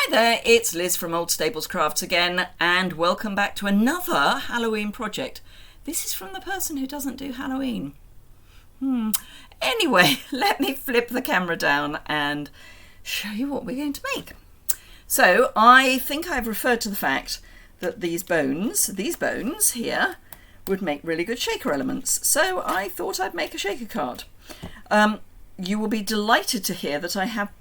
Hi there, it's Liz from Old Stables Crafts again, and welcome back to another Halloween project. This is from the person who doesn't do Halloween. Anyway, let me flip the camera down and show you what we're going to make. So I think I've referred to the fact that these bones here would make really good shaker elements. So I thought I'd make a shaker card. You will be delighted to hear that I have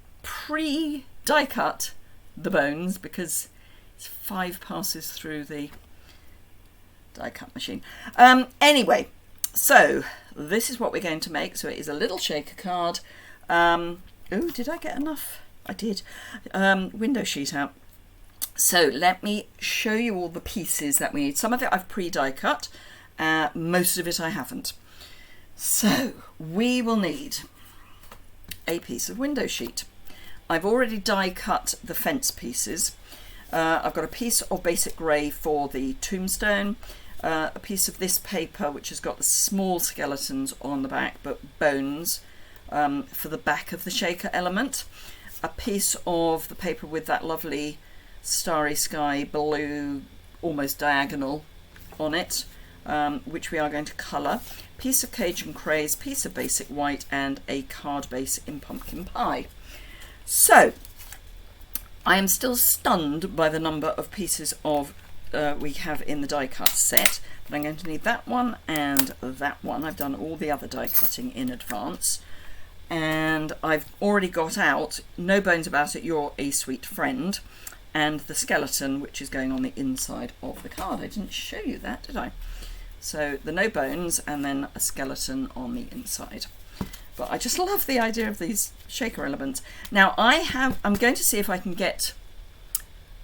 die cut the bones because it's 5 passes through the die cut machine. Anyway, so this is what we're going to make. So it is a little shaker card. Oh, did I get enough? I did. Window sheet out. So let me show you all the pieces that we need. Some of it I've die cut, most of it I haven't. So we will need a piece of window sheet. I've already die cut the fence pieces. I've got a piece of basic grey for the tombstone, a piece of this paper which has got the small skeletons on the back but bones for the back of the shaker element, a piece of the paper with that lovely starry sky blue almost diagonal on it, which we are going to colour, piece of Cajun craze, piece of basic white, and a card base in pumpkin pie. So I am still stunned by the number of pieces of we have in the die cut set, but I'm going to need that one and that one. I've done all the other die cutting in advance, and I've already got out No Bones About It, You're a Sweet Friend, and the skeleton which is going on the inside of the card. I didn't show you that, did I? So the no bones and then a skeleton on the inside. But I just love the idea of these shaker elements. Now I'm going to see if I can get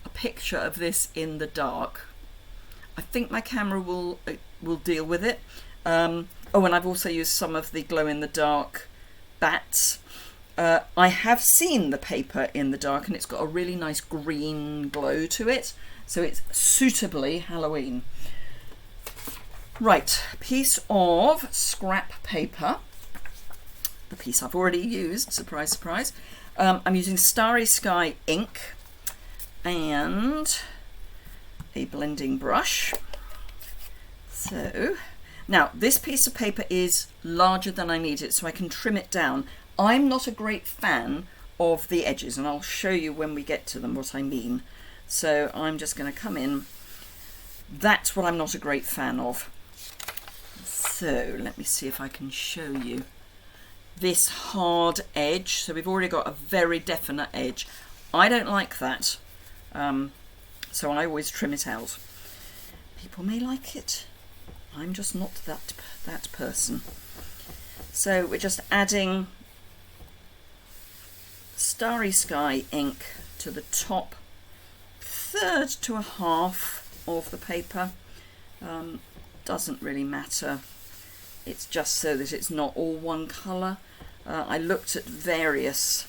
a picture of this in the dark. I think my camera will deal with it. Oh, and I've also used some of the glow in the dark bats. I have seen the paper in the dark and it's got a really nice green glow to it. So it's suitably Halloween. Right, piece of scrap paper. The piece I've already used, surprise, surprise. I'm using Starry Sky ink and a blending brush. So now this piece of paper is larger than I need it, so I can trim it down. I'm not a great fan of the edges, and I'll show you when we get to them what I mean. So I'm just going to come in. That's what I'm not a great fan of. So let me see if I can show you this hard edge. So we've already got a very definite edge. I don't like that, so I always trim it out. People may like it. I'm just not that person. So we're just adding Starry Sky ink to the top third to a half of the paper. Doesn't really matter. It's just so that it's not all one colour. I looked at various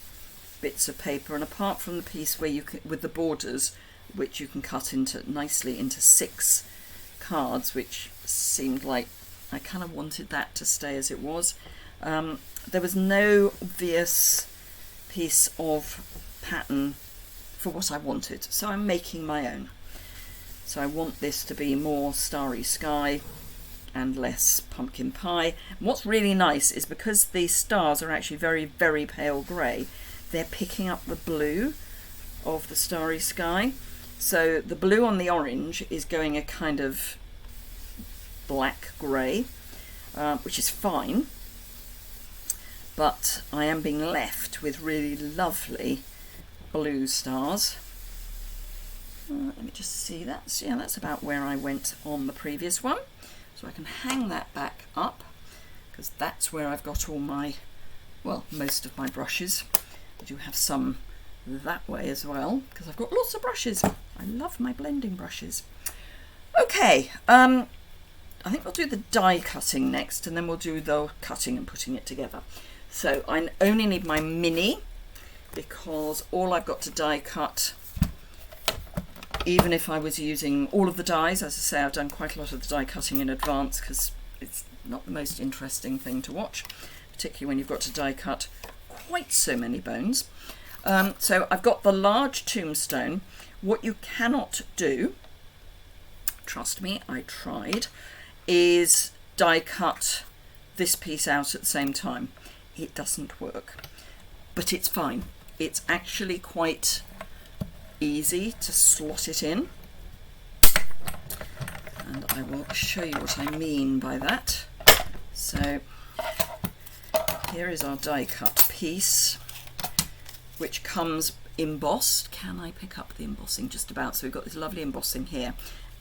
bits of paper, and apart from the piece where you can, with the borders, which you can cut nicely into 6 cards, which seemed like I kind of wanted that to stay as it was. There was no obvious piece of pattern for what I wanted, so I'm making my own. So I want this to be more Starry Sky and less pumpkin pie. And what's really nice is because these stars are actually very, very pale grey, they're picking up the blue of the Starry Sky. So the blue on the orange is going a kind of black grey, which is fine, but I am being left with really lovely blue stars. Let me just see, that's about where I went on the previous one. So I can hang that back up because that's where I've got all my, well, most of my brushes. I do have some that way as well because I've got lots of brushes. I love my blending brushes. Okay, I think we'll do the die cutting next, and then we'll do the cutting and putting it together. So I only need my mini because all I've got to die cut, even if I was using all of the dies, as I say, I've done quite a lot of the die cutting in advance because it's not the most interesting thing to watch, particularly when you've got to die cut quite so many bones. So I've got the large tombstone. What you cannot do, trust me, I tried, is die cut this piece out at the same time. It doesn't work, but it's fine. It's actually quite easy to slot it in. And I will show you what I mean by that. So here is our die cut piece, which comes embossed. Can I pick up the embossing? Just about. So we've got this lovely embossing here.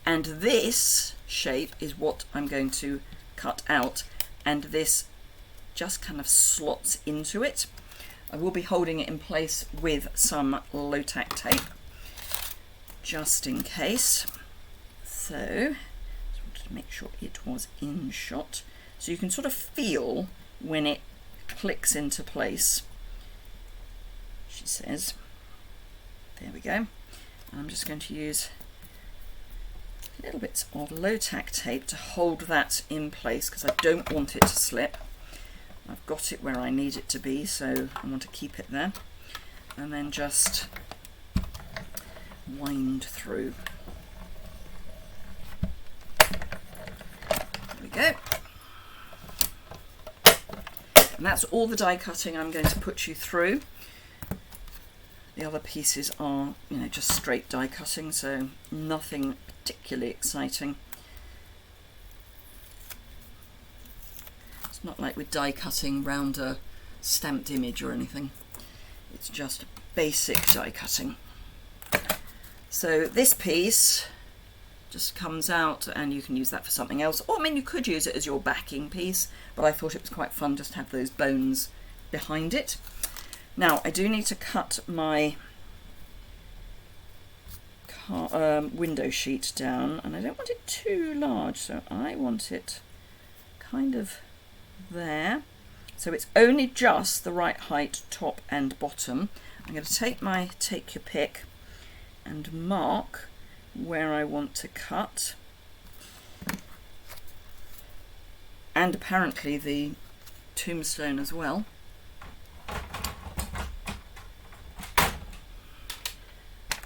And this shape is what I'm going to cut out. And this just kind of slots into it. I will be holding it in place with some low-tack tape, just in case. So, just wanted to make sure it was in shot. So you can sort of feel when it clicks into place, she says. There we go. I'm just going to use little bits of low-tack tape to hold that in place because I don't want it to slip. I've got it where I need it to be, so I want to keep it there. And then just wind through. There we go. And that's all the die cutting I'm going to put you through. The other pieces are, you know, just straight die cutting, so nothing particularly exciting. It's not like we're die cutting round a stamped image or anything. It's just basic die cutting. So this piece just comes out, and you can use that for something else, or I mean you could use it as your backing piece, but I thought it was quite fun just to have those bones behind it. Now I do need to cut my window sheet down, and I don't want it too large, so I want it kind of there, so it's only just the right height top and bottom. I'm going to take my take your pick and mark where I want to cut, and apparently the tombstone as well.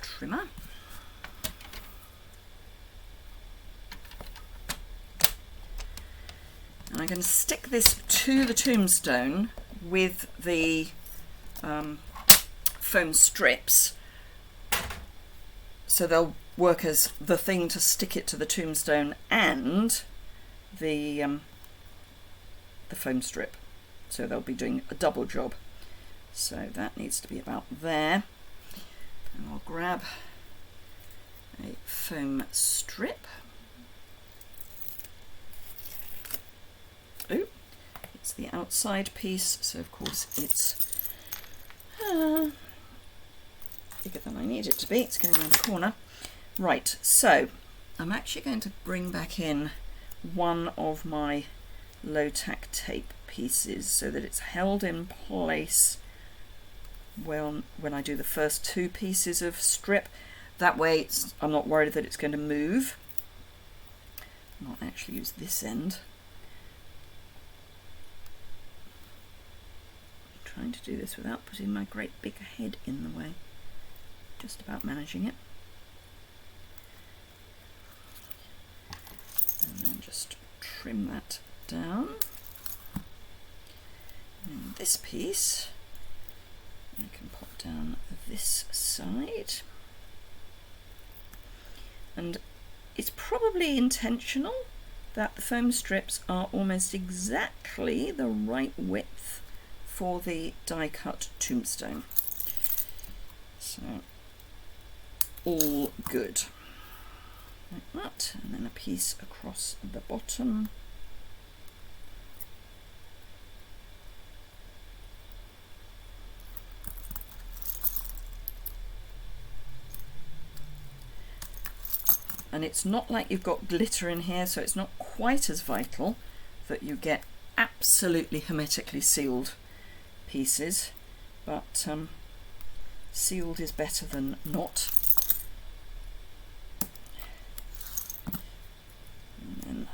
Trimmer. And I'm going to stick this to the tombstone with the foam strips, so they'll work as the thing to stick it to the tombstone and the foam strip. So they'll be doing a double job. So that needs to be about there. And I'll grab a foam strip. Oh, it's the outside piece, so of course it's bigger than I need it to be. It's going around the corner. Right, so I'm actually going to bring back in one of my low-tack tape pieces so that it's held in place when I do the first two pieces of strip. That way I'm not worried that it's going to move. I'll actually use this end. Trying to do this without putting my great big head in the way. Just about managing it. And then just trim that down. And this piece I can pop down this side. And it's probably intentional that the foam strips are almost exactly the right width for the die cut tombstone. So all good. Like that, and then a piece across the bottom. And it's not like you've got glitter in here, so it's not quite as vital that you get absolutely hermetically sealed pieces, but sealed is better than not. And then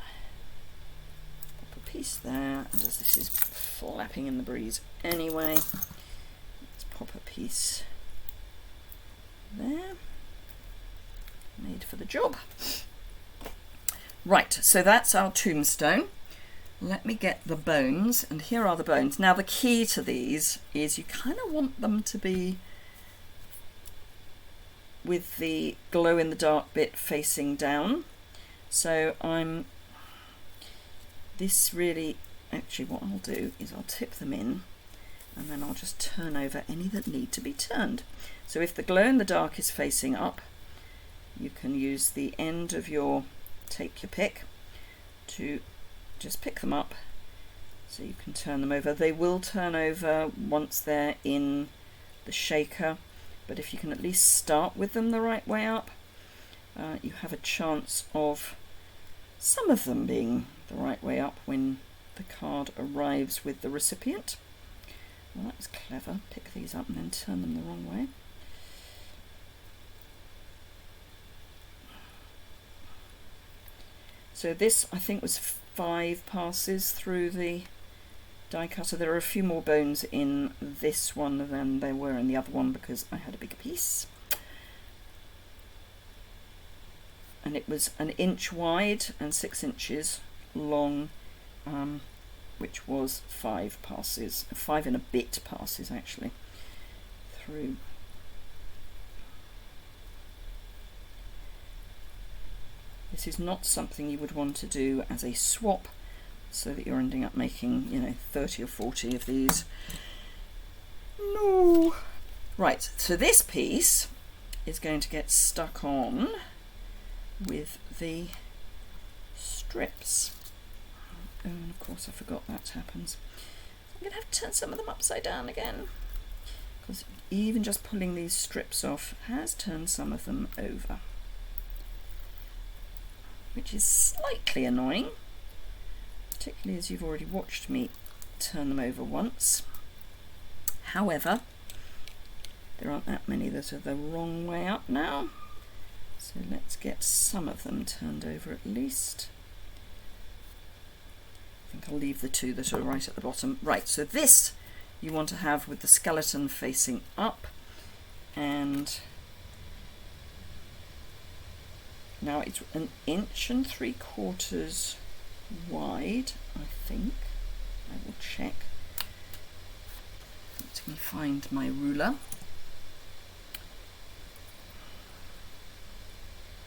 pop a piece there, and as this is flapping in the breeze anyway, let's pop a piece piece there, made for the job. Right, so that's our tombstone. Let me get the bones, and here are the bones. Now the key to these is you kind of want them to be with the glow in the dark bit facing down. So actually what I'll do is I'll tip them in, and then I'll just turn over any that need to be turned. So if the glow in the dark is facing up, you can use the end of your take your pick to just pick them up so you can turn them over. They will turn over once they're in the shaker, but if you can at least start with them the right way up, you have a chance of some of them being the right way up when the card arrives with the recipient. Well, that was clever. Pick these up and then turn them the wrong way. So this, I think, was 5 passes through the die cutter. There are a few more bones in this one than there were in the other one because I had a bigger piece. And it was 1 inch wide and 6 inches long, which was 5 passes, 5 and a bit passes actually, through. This is not something you would want to do as a swap, so that you're ending up making, 30 or 40 of these. No. Right, so this piece is going to get stuck on with the strips. Oh, and of course I forgot that happens. I'm going to have to turn some of them upside down again, because even just pulling these strips off has turned some of them over, which is slightly annoying, particularly as you've already watched me turn them over once. However, there aren't that many that are the wrong way up now, so let's get some of them turned over at least. I think I'll leave the 2 that are right at the bottom. Right, so this you want to have with the skeleton facing up, and now it's 1 3/4 inches wide, I think. I will check. Let me find my ruler.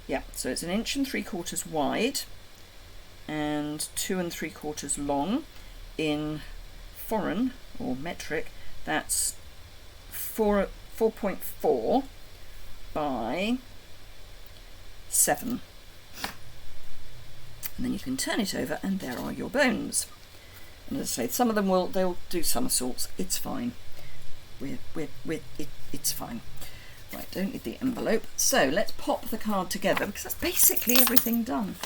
Yeah, so it's 1 3/4 inches wide and 2 3/4 inches long. In foreign or metric, that's 4.4 by 7. And then you can turn it over, and there are your bones. And as I say, some of them they'll do somersaults. It's fine. It's fine. Right, don't need the envelope. So let's pop the card together, because that's basically everything done.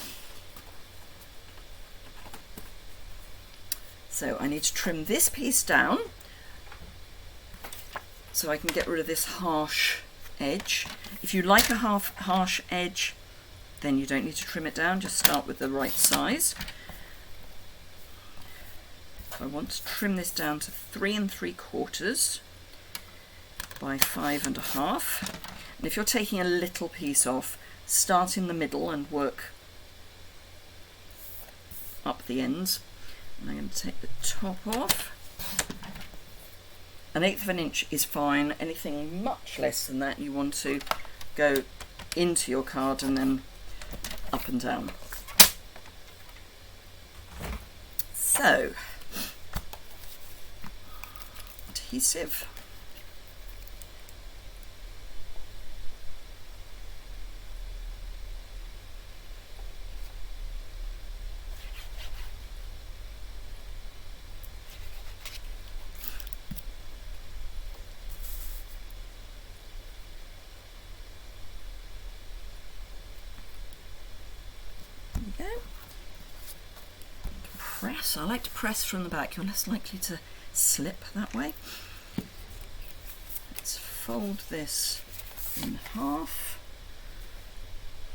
So I need to trim this piece down so I can get rid of this harsh edge. If you like a harsh edge, then you don't need to trim it down, just start with the right size. I want to trim this down to 3 3/4 by 5 1/2. And if you're taking a little piece off, start in the middle and work up the ends. And I'm going to take the top off. 1/8 inch is fine. Anything much less than that, you want to go into your card and then up and down. So, adhesive. Press. I like to press from the back. You're less likely to slip that way. Let's fold this in half.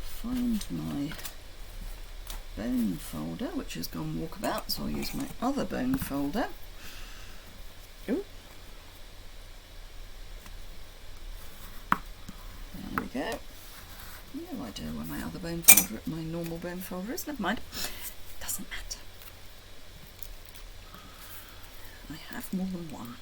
Find my bone folder, which has gone walkabout, so I'll use my other bone folder. Ooh. we go. No idea where my other bone folder, my normal bone folder is. Never mind. Doesn't matter. I have more than one.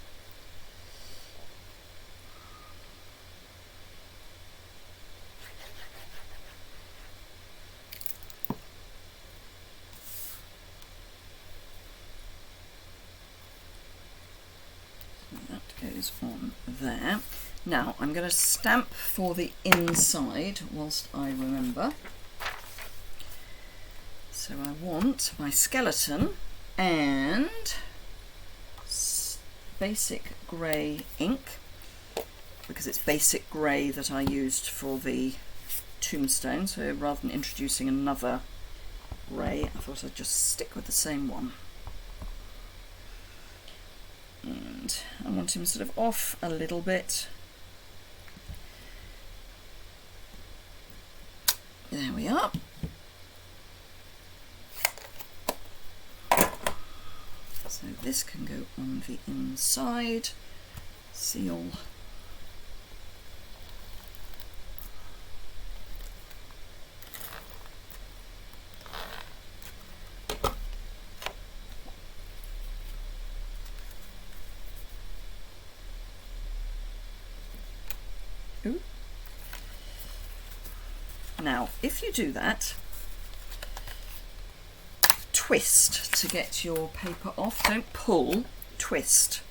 Goes on there. Now I'm going to stamp for the inside whilst I remember. So I want my skeleton and basic grey ink, because it's basic grey that I used for the tombstone, so rather than introducing another grey I thought I'd just stick with the same one. And I want him sort of off a little bit. There we are. So this can go on the inside. Seal. Ooh. Now, if you do that, twist to get your paper off. Don't pull, twist.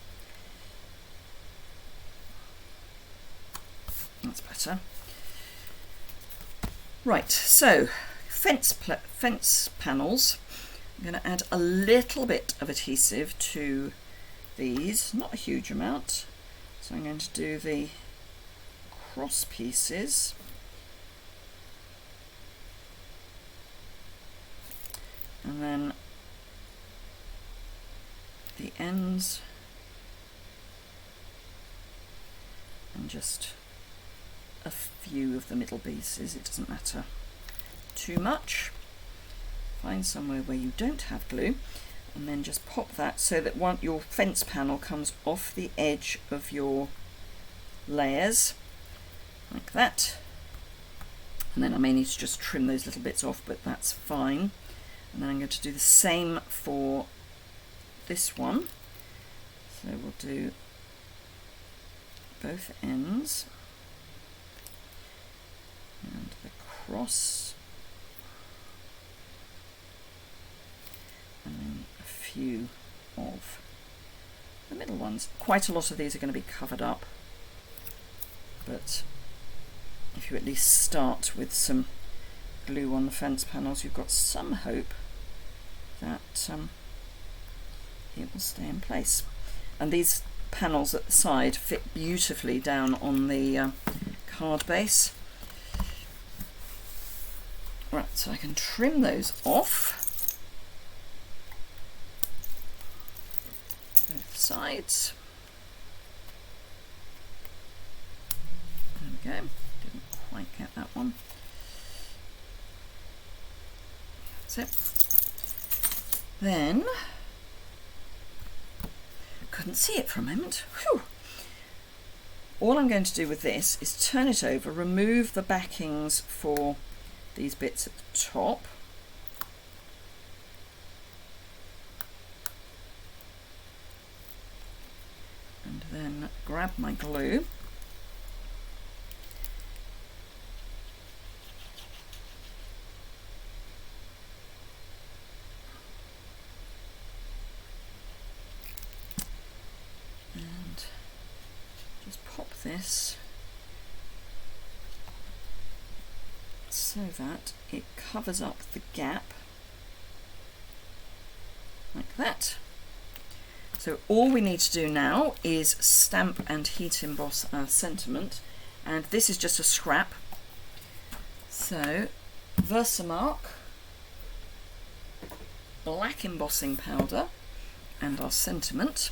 That's better. Right, so fence panels. I'm going to add a little bit of adhesive to these, not a huge amount. So I'm going to do the cross pieces. And then the ends, and just a few of the middle pieces. It doesn't matter too much. Find somewhere where you don't have glue, and then just pop that so that your fence panel comes off the edge of your layers, like that. And then I may need to just trim those little bits off, but that's fine. And then I'm going to do the same for this one. So we'll do both ends and the cross, and then a few of the middle ones. Quite a lot of these are going to be covered up, but if you at least start with some glue on the fence panels, you've got some hope that it will stay in place. And these panels at the side fit beautifully down on the card base. Right, so I can trim those off, both sides. There we go, didn't quite get that one. That's it. Then, couldn't see it for a moment. Whew. All I'm going to do with this is turn it over, remove the backings for these bits at the top. And then grab my glue. And just pop this so that it covers up the gap like that. So all we need to do now is stamp and heat emboss our sentiment, and this is just a scrap. So Versamark black embossing powder and our sentiment.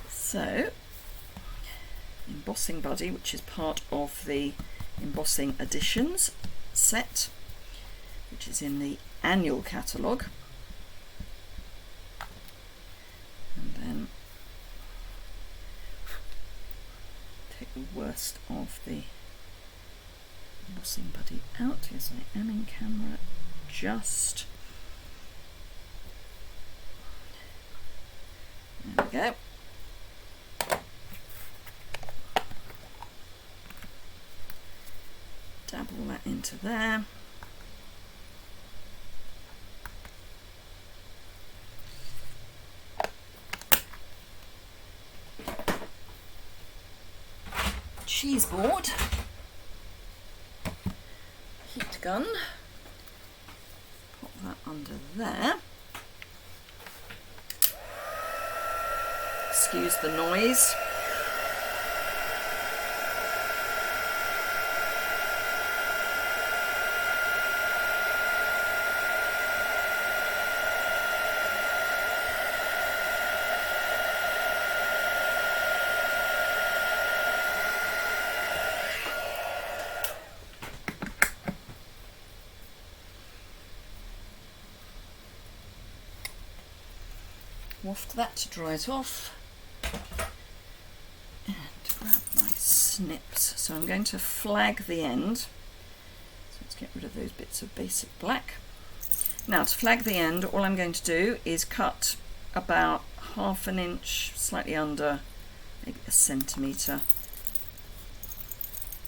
So embossing buddy, which is part of the embossing editions set, which is in the annual catalogue. And then take the worst of the Lossing Buddy out. Yes, I am in camera. Just. There we go. Dab all that into there. Cheese board. Heat gun. Pop that under there. Excuse the noise. Waft that to dry it off. And grab my snips. So I'm going to flag the end. So let's get rid of those bits of basic black. Now to flag the end, all I'm going to do is cut about 1/2 inch, slightly under, maybe 1 centimetre.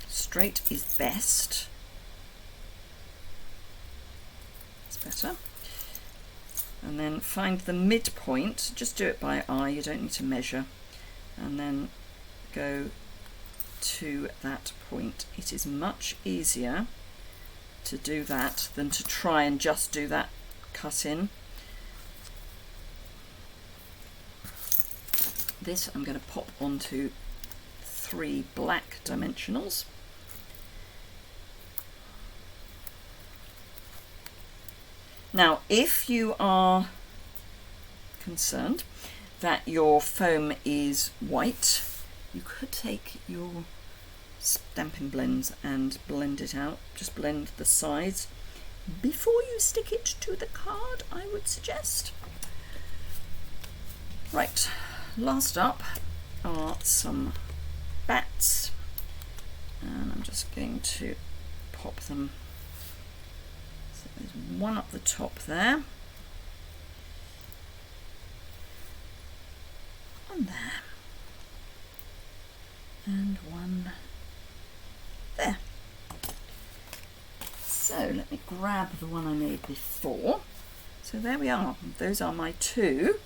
Straight is best. It's better. And then find the midpoint, just do it by eye, you don't need to measure, and then go to that point. It is much easier to do that than to try and just do that cut in. This I'm going to pop onto 3 black dimensionals. Now, if you are concerned that your foam is white, you could take your Stampin' Blends and blend it out. Just blend the sides before you stick it to the card, I would suggest. Right, last up are some bats, and I'm just going to pop them. There's one up the top there, one there, and one there. So let me grab the one I made before. So there we are. Those are my 2.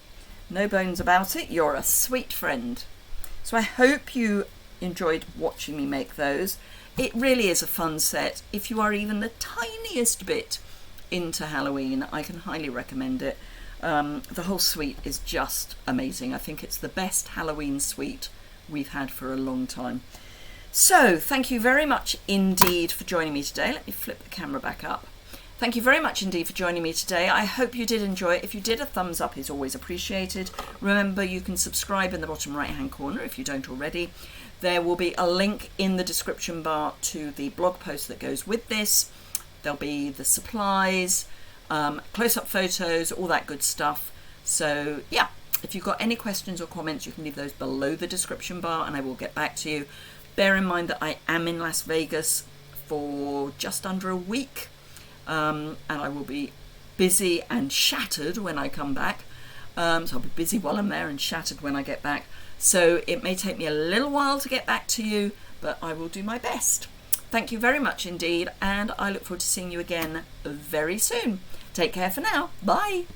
No bones about it. You're a sweet friend. So I hope you enjoyed watching me make those. It really is a fun set. If you are even the tiniest bit into Halloween, I can highly recommend it. The whole suite is just amazing. I think it's the best Halloween suite we've had for a long time. So thank you very much indeed for joining me today. Let me flip the camera back up. Thank you very much indeed for joining me today. I hope you did enjoy it. If you did, a thumbs up is always appreciated. Remember, you can subscribe in the bottom right hand corner if you don't already. There will be a link in the description bar to the blog post that goes with this. There'll be the supplies, close-up photos, all that good stuff. So yeah, if you've got any questions or comments, you can leave those below the description bar and I will get back to you. Bear in mind that I am in Las Vegas for just under a week, and I will be busy and shattered when I come back. So I'll be busy while I'm there and shattered when I get back. So it may take me a little while to get back to you, but I will do my best. Thank you very much indeed, and I look forward to seeing you again very soon. Take care for now. Bye.